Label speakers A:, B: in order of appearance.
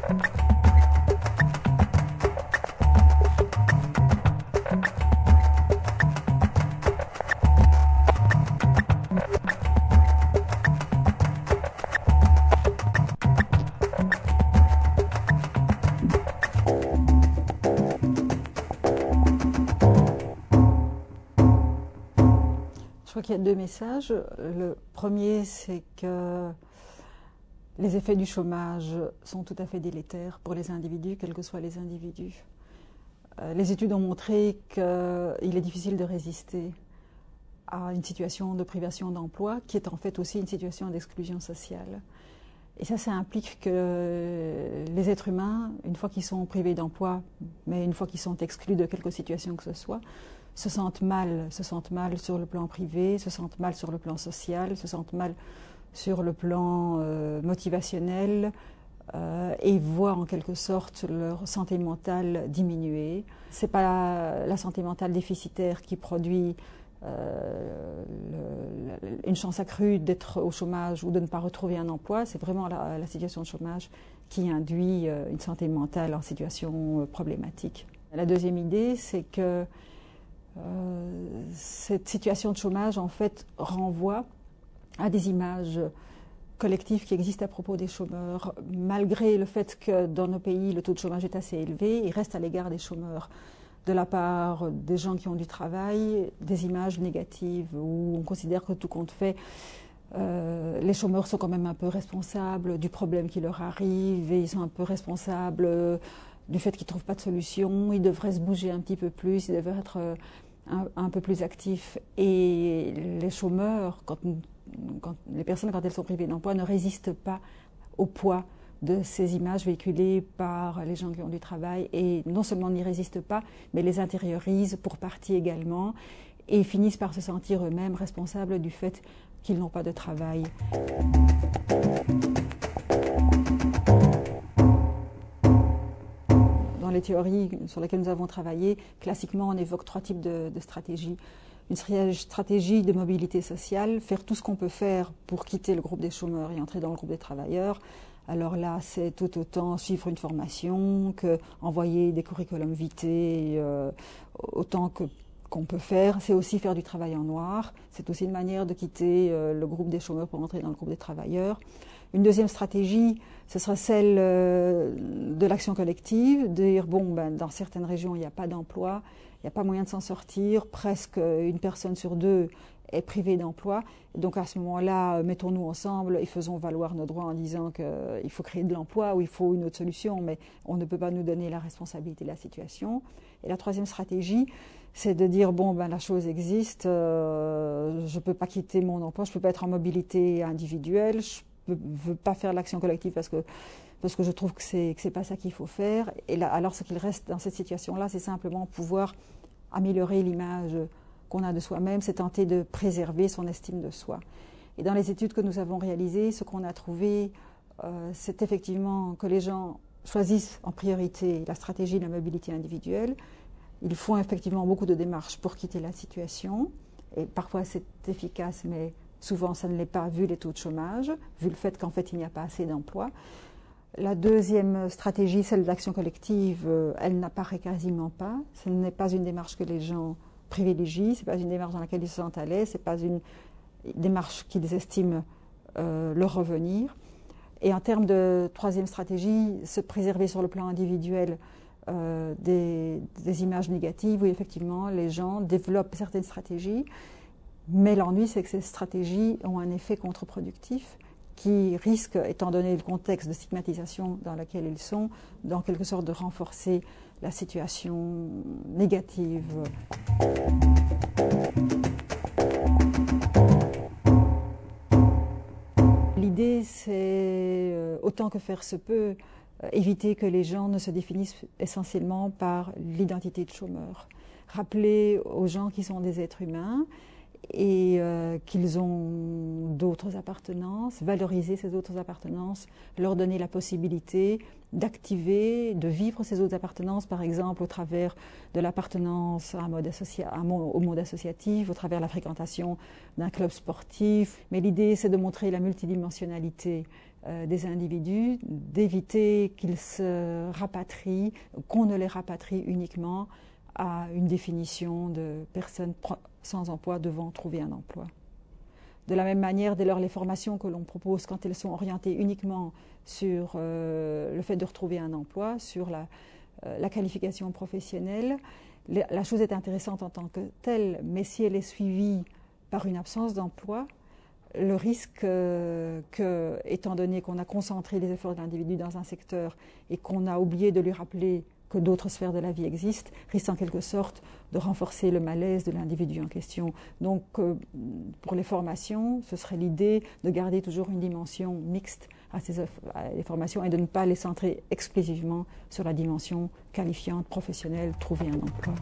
A: Je crois qu'il y a deux messages. Le premier, c'est que les effets du chômage sont tout à fait délétères pour les individus, quels que soient les individus. Les études ont montré qu'il est difficile de résister à une situation de privation d'emploi, qui est en fait aussi une situation d'exclusion sociale. Et ça implique que les êtres humains, une fois qu'ils sont privés d'emploi, mais une fois qu'ils sont exclus de quelque situation que ce soit, se sentent mal sur le plan privé, se sentent mal sur le plan social, se sentent mal sur le plan motivationnel et voient en quelque sorte leur santé mentale diminuer. C'est pas la santé mentale déficitaire qui produit une chance accrue d'être au chômage ou de ne pas retrouver un emploi, c'est vraiment la situation de chômage qui induit une santé mentale en situation problématique. La deuxième idée, c'est que cette situation de chômage, en fait, renvoie à des images collectives qui existent à propos des chômeurs. Malgré le fait que dans nos pays, le taux de chômage est assez élevé, il reste à l'égard des chômeurs, de la part des gens qui ont du travail, des images négatives où on considère que tout compte fait, les chômeurs sont quand même un peu responsables du problème qui leur arrive et ils sont un peu responsables du fait qu'ils ne trouvent pas de solution, ils devraient se bouger un petit peu plus, ils devraient être un peu plus actifs. Et les chômeurs, les personnes, quand elles sont privées d'emploi, ne résistent pas au poids de ces images véhiculées par les gens qui ont du travail et non seulement n'y résistent pas, mais les intériorisent pour partie également et finissent par se sentir eux-mêmes responsables du fait qu'ils n'ont pas de travail. Dans les théories sur lesquelles nous avons travaillé, classiquement on évoque trois types de stratégies. Une stratégie de mobilité sociale, faire tout ce qu'on peut faire pour quitter le groupe des chômeurs et entrer dans le groupe des travailleurs. Alors là, c'est tout autant suivre une formation qu'envoyer des curriculum vitae, autant qu'on peut faire. C'est aussi faire du travail en noir. C'est aussi une manière de quitter le groupe des chômeurs pour entrer dans le groupe des travailleurs. Une deuxième stratégie, ce sera celle de l'action collective, de dire, bon, dans certaines régions, il n'y a pas d'emploi, il n'y a pas moyen de s'en sortir, presque une personne sur deux est privée d'emploi. Donc à ce moment-là, mettons-nous ensemble et faisons valoir nos droits en disant qu'il faut créer de l'emploi ou il faut une autre solution, mais on ne peut pas nous donner la responsabilité de la situation. Et la troisième stratégie, c'est de dire, bon, la chose existe, je ne peux pas quitter mon emploi, je ne peux pas être en mobilité individuelle, je ne veux pas faire l'action collective parce que je trouve que c'est pas ça qu'il faut faire. Et là, alors ce qu'il reste dans cette situation-là, c'est simplement pouvoir améliorer l'image qu'on a de soi-même, c'est tenter de préserver son estime de soi. Et dans les études que nous avons réalisées, ce qu'on a trouvé, c'est effectivement que les gens choisissent en priorité la stratégie de la mobilité individuelle. Ils font effectivement beaucoup de démarches pour quitter la situation. Et parfois c'est efficace, mais souvent ça ne l'est pas vu les taux de chômage, vu le fait qu'en fait il n'y a pas assez d'emplois. La deuxième stratégie, celle de l'action collective, elle n'apparaît quasiment pas. Ce n'est pas une démarche que les gens privilégient, ce n'est pas une démarche dans laquelle ils se sentent à l'aise, ce n'est pas une démarche qu'ils estiment leur revenir. Et en termes de troisième stratégie, se préserver sur le plan individuel des images négatives où effectivement les gens développent certaines stratégies, mais l'ennui c'est que ces stratégies ont un effet contre-productif qui risque, étant donné le contexte de stigmatisation dans lequel ils sont, en quelque sorte de renforcer la situation négative. L'idée, c'est, autant que faire se peut, éviter que les gens ne se définissent essentiellement par l'identité de chômeur. Rappeler aux gens qui sont des êtres humains et qu'ils ont d'autres appartenances, valoriser ces autres appartenances, leur donner la possibilité d'activer, de vivre ces autres appartenances, par exemple au travers de l'appartenance au monde associatif, au travers de la fréquentation d'un club sportif. Mais l'idée, c'est de montrer la multidimensionnalité des individus, d'éviter qu'ils se rapatrient, qu'on ne les rapatrie uniquement à une définition de personnes sans emploi devant trouver un emploi. De la même manière, dès lors, les formations que l'on propose, quand elles sont orientées uniquement sur le fait de retrouver un emploi, sur la qualification professionnelle, la chose est intéressante en tant que telle, mais si elle est suivie par une absence d'emploi, le risque étant donné qu'on a concentré les efforts de l'individu dans un secteur et qu'on a oublié de lui rappeler que d'autres sphères de la vie existent, risque en quelque sorte de renforcer le malaise de l'individu en question. Donc, pour les formations, ce serait l'idée de garder toujours une dimension mixte à les formations et de ne pas les centrer exclusivement sur la dimension qualifiante, professionnelle, trouver un emploi.